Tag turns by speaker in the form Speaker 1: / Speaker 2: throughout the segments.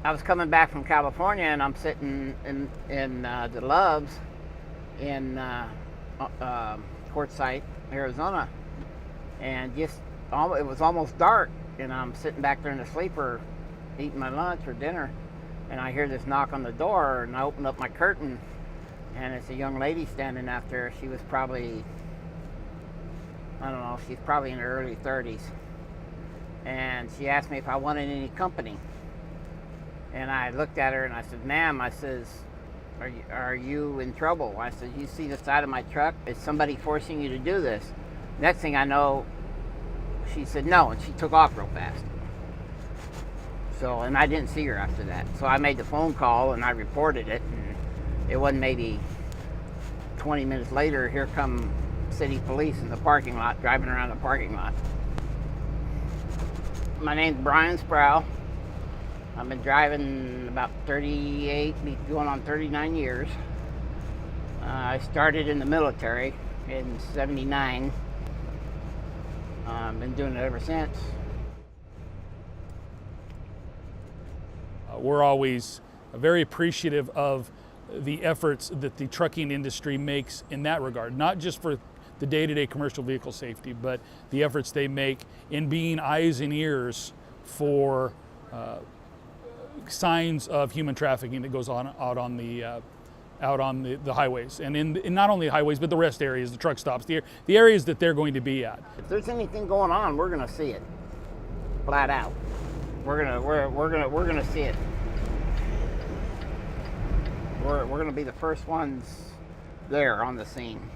Speaker 1: I was coming back from California, and I'm sitting in the Loves in Quartzsite, Arizona, and it was almost dark, and I'm sitting back there in the sleeper, eating my lunch or dinner, and I hear this knock on the door, and I open up my curtain, and it's a young lady standing out there. She was probably, I don't know, she's probably in her early 30s, and she asked me if I wanted any company. And I looked at her and I said, "Ma'am," I says, are you in trouble?" I said, "You see the side of my truck? Is somebody forcing you to do this?" Next thing I know, she said no, and she took off real fast. So, and I didn't see her after that. So I made the phone call and I reported it, and it wasn't maybe 20 minutes later, here come city police in the parking lot, driving around the parking lot. My name's Brian Sproul. I've been driving about 38, going on 39 years. I started in the military in '79. Been doing it ever since.
Speaker 2: We're always very appreciative of the efforts that the trucking industry makes in that regard, not just for the day-to-day commercial vehicle safety, but the efforts they make in being eyes and ears for signs of human trafficking that goes on out on the highways, and in not only the highways but the rest areas, the truck stops, the areas that they're going to be at.
Speaker 1: If there's anything going on, we're gonna see it, flat out. We're gonna see it. We're gonna be the first ones there on the scene.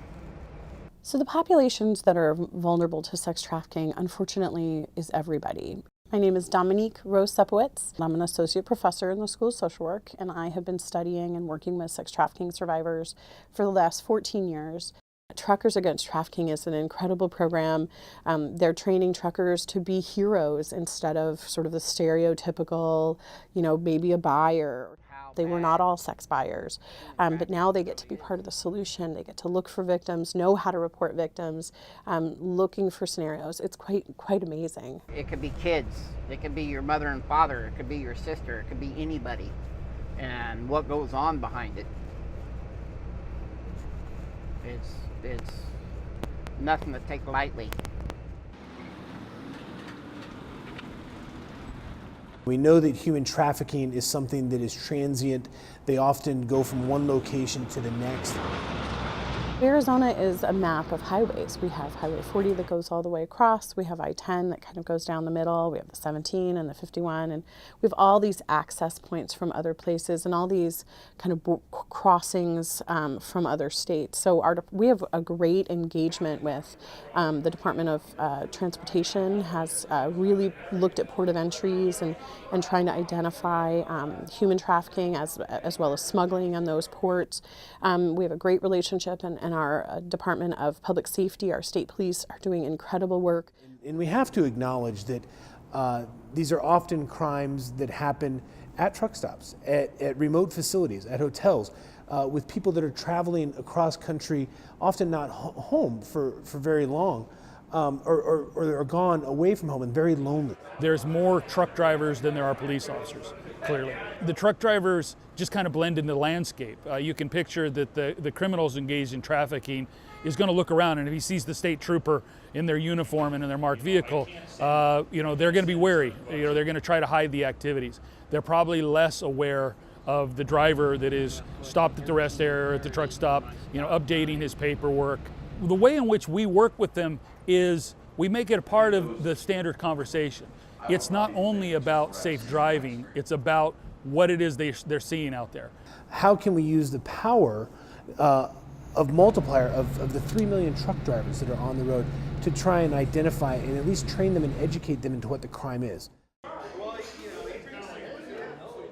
Speaker 3: So the populations that are vulnerable to sex trafficking, unfortunately, is everybody. My name is Dominique Rose Sepowitz. I'm an associate professor in the School of Social Work, and I have been studying and working with sex trafficking survivors for the last 14 years. Truckers Against Trafficking is an incredible program. They're training truckers to be heroes instead of sort of the stereotypical, maybe a buyer. They were not all sex buyers, but now they get to be part of the solution. They get to look for victims, know how to report victims, looking for scenarios. It's quite amazing.
Speaker 1: It could be kids, it could be your mother and father, it could be your sister, it could be anybody, and what goes on behind it. It's nothing to take lightly.
Speaker 4: We know that human trafficking is something that is transient. They often go from one location to the next.
Speaker 3: Arizona is a map of highways. We have Highway 40 that goes all the way across. We have I-10 that kind of goes down the middle. We have the 17 and the 51, and we have all these access points from other places and all these kind of crossings from other states. So we have a great engagement with the Department of Transportation has really looked at port of entries and trying to identify human trafficking as well as smuggling on those ports. We have a great relationship, and our Department of Public Safety, our state police, are doing incredible work.
Speaker 4: And we have to acknowledge that these are often crimes that happen at truck stops, at remote facilities, at hotels, with people that are traveling across country, often not home for very long, or are gone away from home and very lonely.
Speaker 2: There's more truck drivers than there are police officers, clearly. The truck drivers just kind of blend in the landscape. You can picture that the criminals engaged in trafficking is going to look around, and if he sees the state trooper in their uniform and in their marked vehicle, they're going to be wary. They're going to try to hide the activities. They're probably less aware of the driver that is stopped at the rest area or at the truck stop, updating his paperwork. The way in which we work with them is we make it a part of the standard conversation. It's not only about safe driving, it's about what it is they're seeing out there.
Speaker 4: How can we use the power of multiplier of the 3 million truck drivers that are on the road to try and identify and at least train them and educate them into what the crime is?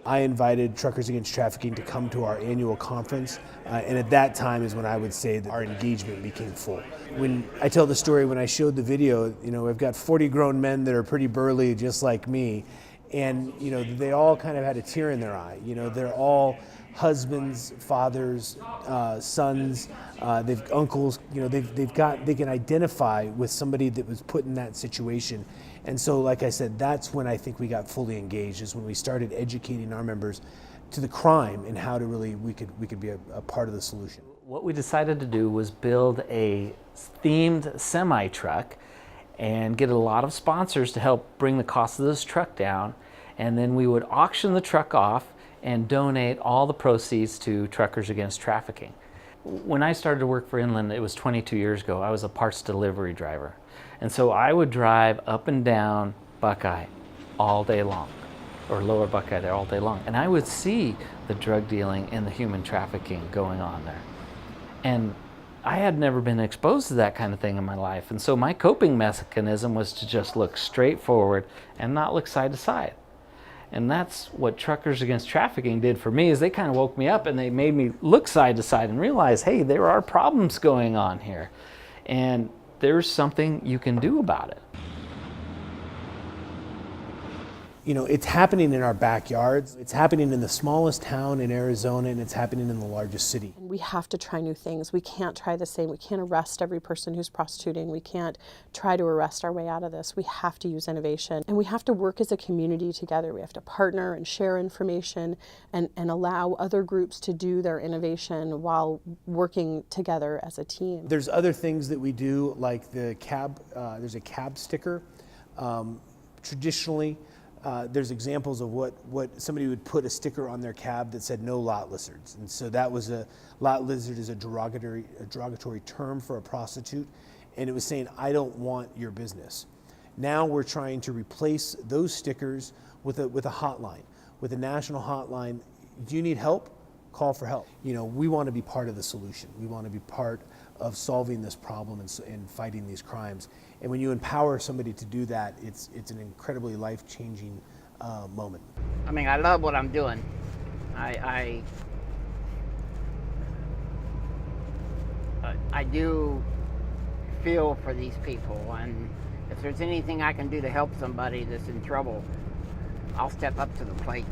Speaker 4: I invited Truckers Against Trafficking to come to our annual conference, and at that time is when I would say that our engagement became full. When I tell the story, when I showed the video, I've got 40 grown men that are pretty burly, just like me, and they all kind of had a tear in their eye. They're all husbands, fathers, sons, they've uncles. They can identify with somebody that was put in that situation. And so, like I said, that's when I think we got fully engaged, is when we started educating our members to the crime and how to really we could be a part of the solution.
Speaker 5: What we decided to do was build a themed semi-truck and get a lot of sponsors to help bring the cost of this truck down, and then we would auction the truck off and donate all the proceeds to Truckers Against Trafficking. When I started to work for Inland, it was 22 years ago. I was a parts delivery driver. And so I would drive up and down Buckeye all day long, or lower Buckeye there all day long. And I would see the drug dealing and the human trafficking going on there. And I had never been exposed to that kind of thing in my life. And so my coping mechanism was to just look straight forward and not look side to side. And that's what Truckers Against Trafficking did for me, is they kind of woke me up and they made me look side to side and realize, hey, there are problems going on here. And there's something you can do about it.
Speaker 4: It's happening in our backyards. It's happening in the smallest town in Arizona, and it's happening in the largest city.
Speaker 3: We have to try new things. We can't try the same. We can't arrest every person who's prostituting. We can't try to arrest our way out of this. We have to use innovation, and we have to work as a community together. We have to partner and share information and allow other groups to do their innovation while working together as a team.
Speaker 4: There's other things that we do, like the cab. There's a cab sticker. Traditionally, there's examples of what somebody would put a sticker on their cab that said no lot lizards. And so that was lot lizard is a derogatory term for a prostitute. And it was saying, I don't want your business. Now we're trying to replace those stickers with a hotline, with a national hotline. Do you need help? Call for help. We want to be part of the solution. We want to be part of solving this problem and fighting these crimes. And when you empower somebody to do that, it's an incredibly life-changing moment.
Speaker 1: I mean, I love what I'm doing. I do feel for these people, and if there's anything I can do to help somebody that's in trouble, I'll step up to the plate.